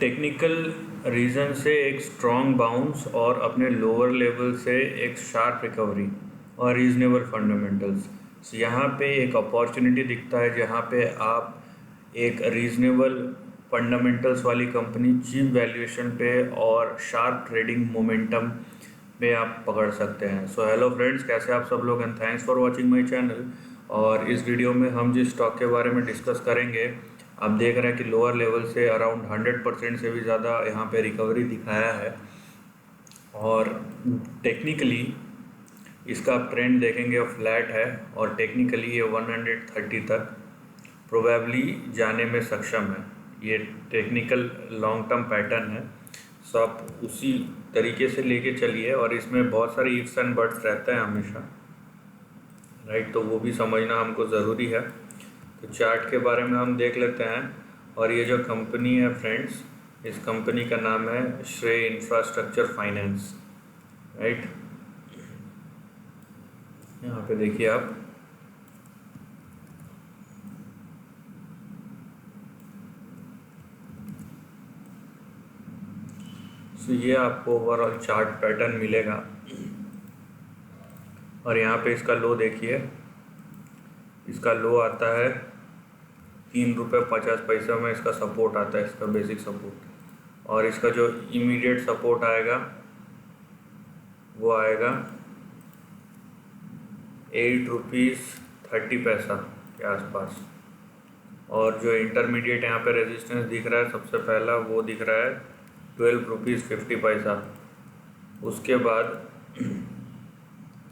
Technical reason से एक strong bounce और अपने लोअर लेवल से एक शार्प रिकवरी और रीजनेबल फंडामेंटल्स। यहाँ पे एक अपॉर्चुनिटी दिखता है जहाँ पे आप एक रीजनेबल फंडामेंटल्स वाली कंपनी चीप वैल्यूएशन पे और शार्प ट्रेडिंग मोमेंटम में आप पकड़ सकते हैं। सो हेलो फ्रेंड्स, कैसे आप सब लोग, and thanks for watching my channel. और इस वीडियो में हम जिस स्टॉक के बारे में डिस्कस करेंगे, आप देख रहे हैं कि लोअर लेवल से अराउंड 100% से भी ज़्यादा यहाँ पे रिकवरी दिखाया है। और टेक्निकली इसका ट्रेंड देखेंगे फ्लैट है और टेक्निकली ये 130 तक प्रोबेबली जाने में सक्षम है। ये टेक्निकल लॉन्ग टर्म पैटर्न है, सो आप उसी तरीके से लेके चलिए। और इसमें बहुत सारे इफ्स एंड बट्स रहते हैं हमेशा, राइट, तो वो भी समझना हमको ज़रूरी है। तो चार्ट के बारे में हम देख लेते हैं। और ये जो कंपनी है फ्रेंड्स, इस कंपनी का नाम है श्रेय इंफ्रास्ट्रक्चर फाइनेंस, राइट। यहाँ पे देखिए आप, तो ये आपको ओवरऑल चार्ट पैटर्न मिलेगा। और यहाँ पे इसका लो देखिए, इसका लो आता है 3 रुपये 50 पैसे में। इसका सपोर्ट आता है, इसका बेसिक सपोर्ट। और इसका जो इमीडिएट सपोर्ट आएगा वो आएगा 8 रुपीज़ 30 पैसा के आसपास। और जो इंटरमीडिएट यहाँ पे रेजिस्टेंस दिख रहा है सबसे पहला, वो दिख रहा है 12 रुपीज़ 50 पैसा। उसके बाद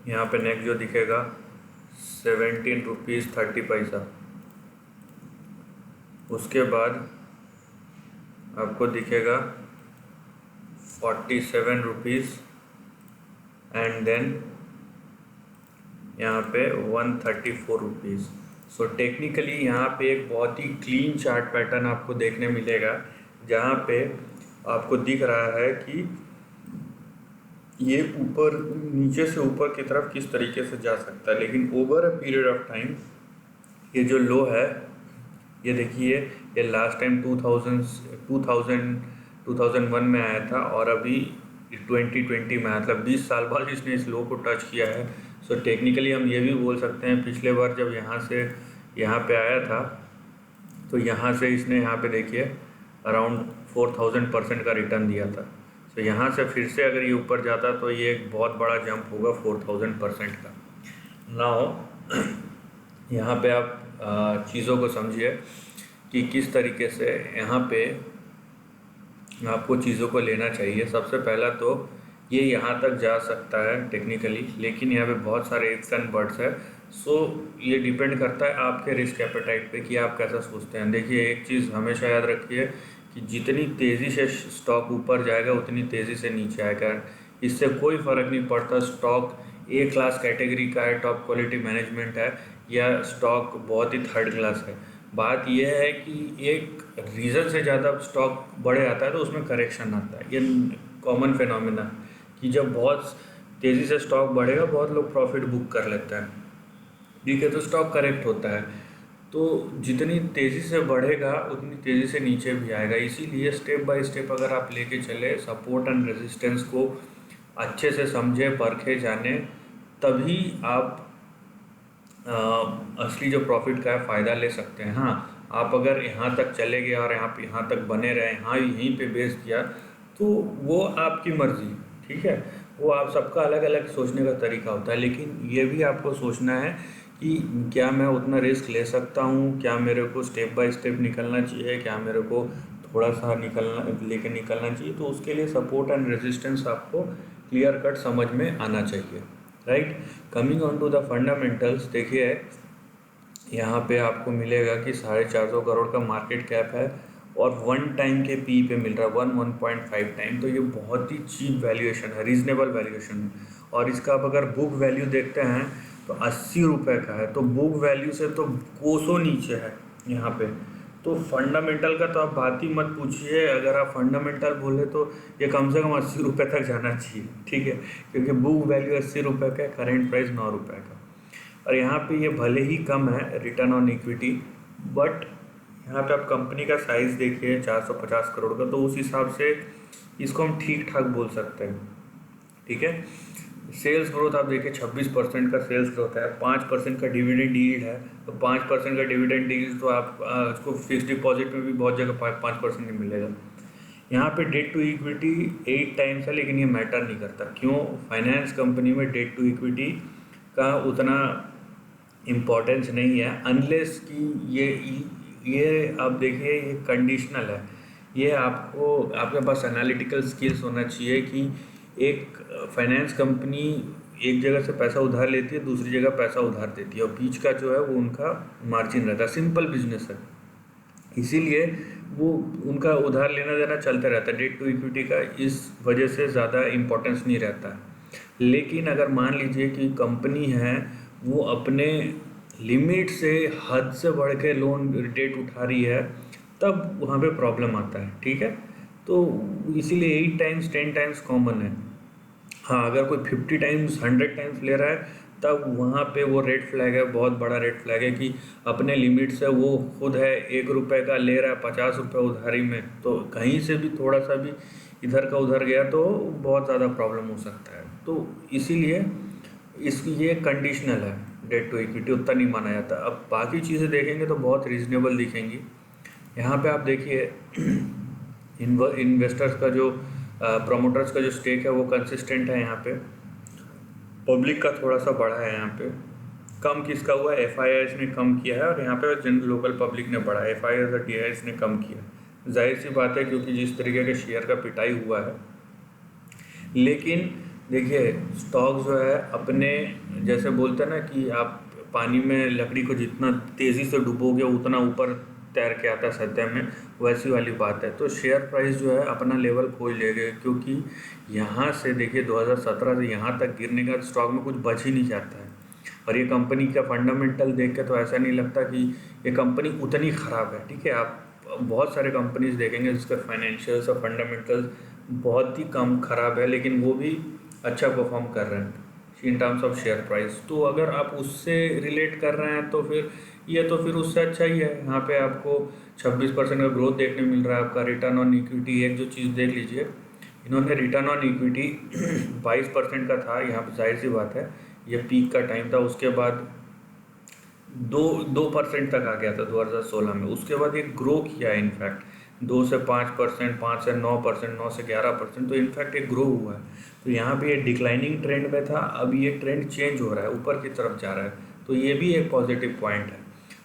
यहाँ पे नेक्स्ट जो दिखेगा 17 रुपीज़ 30 पैसा। उसके बाद आपको दिखेगा 47 रुपीज़ एंड देन यहाँ पे 134 रुपीज़। सो टेक्निकली यहाँ पे एक बहुत ही क्लीन चार्ट पैटर्न आपको देखने मिलेगा, जहाँ पे आपको दिख रहा है कि ये ऊपर नीचे से ऊपर की तरफ किस तरीके से जा सकता है। लेकिन over a period of time ये जो लो है, ये देखिए, ये लास्ट टाइम 2001 में आया था और अभी 2020 में आया, मतलब 20 साल बाद इसने इस लो को टच किया है। सो टेक्निकली हम ये भी बोल सकते हैं, पिछले बार जब यहाँ से यहाँ पे आया था तो यहाँ से इसने यहाँ पे देखिए अराउंड 4000% का रिटर्न दिया था। तो यहाँ से फिर से अगर ये ऊपर जाता तो ये एक बहुत बड़ा जंप होगा 4000% का। नाउ यहाँ पे आप चीज़ों को समझिए कि किस तरीके से यहाँ पे आपको चीज़ों को लेना चाहिए। सबसे पहला तो ये यहाँ तक जा सकता है टेक्निकली, लेकिन यहाँ पे बहुत सारे इफ्स एंड बट्स है। सो ये डिपेंड करता है आपके रिस्क एपेटाइट पे कि आप कैसा सोचते हैं। देखिए, एक चीज़ हमेशा याद रखिए कि जितनी तेज़ी से स्टॉक ऊपर जाएगा उतनी तेज़ी से नीचे आएगा। इससे कोई फ़र्क नहीं पड़ता स्टॉक ए क्लास कैटेगरी का है, टॉप क्वालिटी मैनेजमेंट है, या स्टॉक बहुत ही थर्ड क्लास है। बात यह है कि एक रीज़न से ज़्यादा स्टॉक बढ़े आता है तो उसमें करेक्शन आता है। ये कॉमन फिनोमिना है कि जब बहुत तेज़ी से स्टॉक बढ़ेगा बहुत लोग प्रॉफिट बुक कर लेते हैं, ठीक है, तो स्टॉक करेक्ट होता है। तो जितनी तेज़ी से बढ़ेगा उतनी तेज़ी से नीचे भी आएगा। इसीलिए स्टेप बाय स्टेप अगर आप लेके चले, सपोर्ट एंड रेजिस्टेंस को अच्छे से समझे, परखे, जाने, तभी आप असली जो प्रॉफिट का है फ़ायदा ले सकते हैं। हाँ, आप अगर यहाँ तक चले गए और यहाँ तक बने रहे, हाँ यहीं पे बेस किया, तो वो आपकी मर्ज़ी, ठीक है, वो आप सबका अलग अलग सोचने का तरीका होता है। लेकिन ये भी आपको सोचना है कि क्या मैं उतना रिस्क ले सकता हूँ, क्या मेरे को स्टेप बाय स्टेप निकलना चाहिए, क्या मेरे को थोड़ा सा लेके निकलना चाहिए। तो उसके लिए सपोर्ट एंड रेजिस्टेंस आपको क्लियर कट समझ में आना चाहिए, right. Coming on to the fundamentals, देखिए यहाँ पे आपको मिलेगा कि 450 करोड़ का मार्केट कैप है और 1 टाइम के पी पे मिल रहा है 1.5 टाइम। तो ये बहुत ही चीप वैल्यूएशन है, रीजनेबल वैल्यूएशन है। और इसका आप अगर बुक वैल्यू देखते हैं तो 80 रुपये का है, तो बुक वैल्यू से तो कोसों नीचे है यहाँ पे। तो फंडामेंटल का तो आप बात ही मत पूछिए। अगर आप फंडामेंटल बोले तो ये कम से कम 80 रुपये तक जाना चाहिए, ठीक है, क्योंकि बुक वैल्यू 80 रुपये का है, करेंट प्राइस 9 रुपये का। और यहाँ पे ये भले ही कम है रिटर्न ऑन इक्विटी, बट यहाँ पे आप कंपनी का साइज़ देखिए 450 करोड़ का, तो उस हिसाब से इसको हम ठीक ठाक बोल सकते हैं। ठीक है, सेल्स ग्रोथ आप देखिए 26% का सेल्स ग्रोथ है, 5% का डिविडेंड यील्ड है। तो 5% का डिविडेंड यील्ड तो आप उसको फिक्स डिपॉजिट में भी बहुत जगह 5% ही मिलेगा। यहाँ पे डेट टू इक्विटी 8 टाइम्स है, लेकिन ये मैटर नहीं करता। क्यों? फाइनेंस कंपनी में डेट टू इक्विटी का उतना इम्पोर्टेंस नहीं है, अनलेस कि ये आप देखिए ये कंडीशनल है। ये आपको आपके पास एनालिटिकल स्किल्स होना चाहिए कि एक फाइनेंस कंपनी एक जगह से पैसा उधार लेती है, दूसरी जगह पैसा उधार देती है, और बीच का जो है वो उनका मार्जिन रहता है। सिंपल बिजनेस है, इसीलिए वो उनका उधार लेना देना चलता रहता है। डेट टू इक्विटी का इस वजह से ज़्यादा इम्पोर्टेंस नहीं रहता है। लेकिन अगर मान लीजिए कि कंपनी है वो अपने लिमिट से हद से बढ़ के लोन डेट उठा रही है, तब वहाँ पे प्रॉब्लम आता है। ठीक है, तो इसीलिए 8 टाइम्स 10 टाइम्स कॉमन है। हाँ, अगर कोई 50 टाइम्स 100 टाइम्स ले रहा है, तब वहाँ पे वो रेड फ्लैग है, बहुत बड़ा रेड फ्लैग है कि अपने लिमिट से वो खुद है 1 रुपये का ले रहा है 50 रुपये उधारी में, तो कहीं से भी थोड़ा सा भी इधर का उधर गया तो बहुत ज़्यादा प्रॉब्लम हो सकता है। तो इसीलिए ये कंडीशनल है, डेट टू इक्विटी उतना नहीं माना जाता। अब बाकी चीज़ें देखेंगे तो बहुत रीजनेबल दिखेंगी। यहाँ पे आप देखिए इन्वेस्टर्स का जो प्रोमोटर्स का जो स्टेक है वो कंसिस्टेंट है। यहाँ पे पब्लिक का थोड़ा सा बढ़ा है, यहाँ पे कम किसका हुआ है, FIIs ने कम किया है, और यहाँ पे लोकल पब्लिक ने बढ़ा है, FIIs और DIs ने कम किया। जाहिर सी बात है, क्योंकि जिस तरीके के शेयर का पिटाई हुआ है। लेकिन देखिए स्टॉक जो है अपने, जैसे बोलते हैं ना कि आप पानी में लकड़ी को जितना तेज़ी से डुबोगे उतना ऊपर तैर के आता है सतह में, वैसी वाली बात है। तो शेयर प्राइस जो है अपना लेवल खोज लेगा, क्योंकि यहाँ से देखिए 2017 से यहाँ तक गिरने का स्टॉक में कुछ बच ही नहीं जाता है। और ये कंपनी का फंडामेंटल देख के तो ऐसा नहीं लगता कि ये कंपनी उतनी ख़राब है। ठीक है, आप बहुत सारे कंपनीज देखेंगे जिसका फाइनेंशियल्स और फंडामेंटल्स बहुत ही कम ख़राब है, लेकिन वो भी अच्छा परफॉर्म कर रहे हैं in terms of share price. तो अगर आप उससे रिलेट कर रहे हैं तो फिर ये तो फिर उससे अच्छा ही है। यहाँ पे आपको 26% का ग्रोथ देखने मिल रहा है। आपका रिटर्न ऑन इक्विटी, एक जो चीज़ देख लीजिए, इन्होंने रिटर्न ऑन इक्विटी 22% का था। यहाँ पर जाहिर सी बात है ये पीक का टाइम था, उसके बाद 2% तक आ गया था 2016 में। उसके बाद ये ग्रो किया है, इनफैक्ट 2 से 5%, 5 से 9%, 9 से 11%, तो इनफैक्ट ये ग्रो हुआ है। तो यहाँ पे ये डिक्लाइनिंग ट्रेंड में था, अब ये ट्रेंड चेंज हो रहा है, ऊपर की तरफ जा रहा है, तो ये भी एक पॉजिटिव पॉइंट है।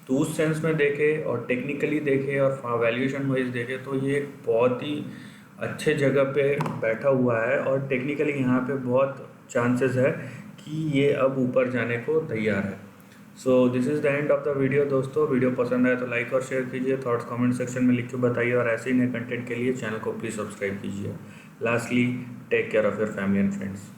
तो उस सेंस में देखें और टेक्निकली देखें और वैल्यूएशन वाइज देखें तो ये एक बहुत ही अच्छे जगह पे बैठा हुआ है, और टेक्निकली यहाँ पे बहुत चांसेस है कि ये अब ऊपर जाने को तैयार है। So this is the end of the video. दोस्तों, वीडियो पसंद आए तो लाइक और शेयर कीजिए, थॉट्स कमेंट सेक्शन में लिख के बताइए, और ऐसे ही नए कंटेंट के लिए चैनल को प्लीज़ सब्सक्राइब कीजिए। Lastly, take care of your family and friends.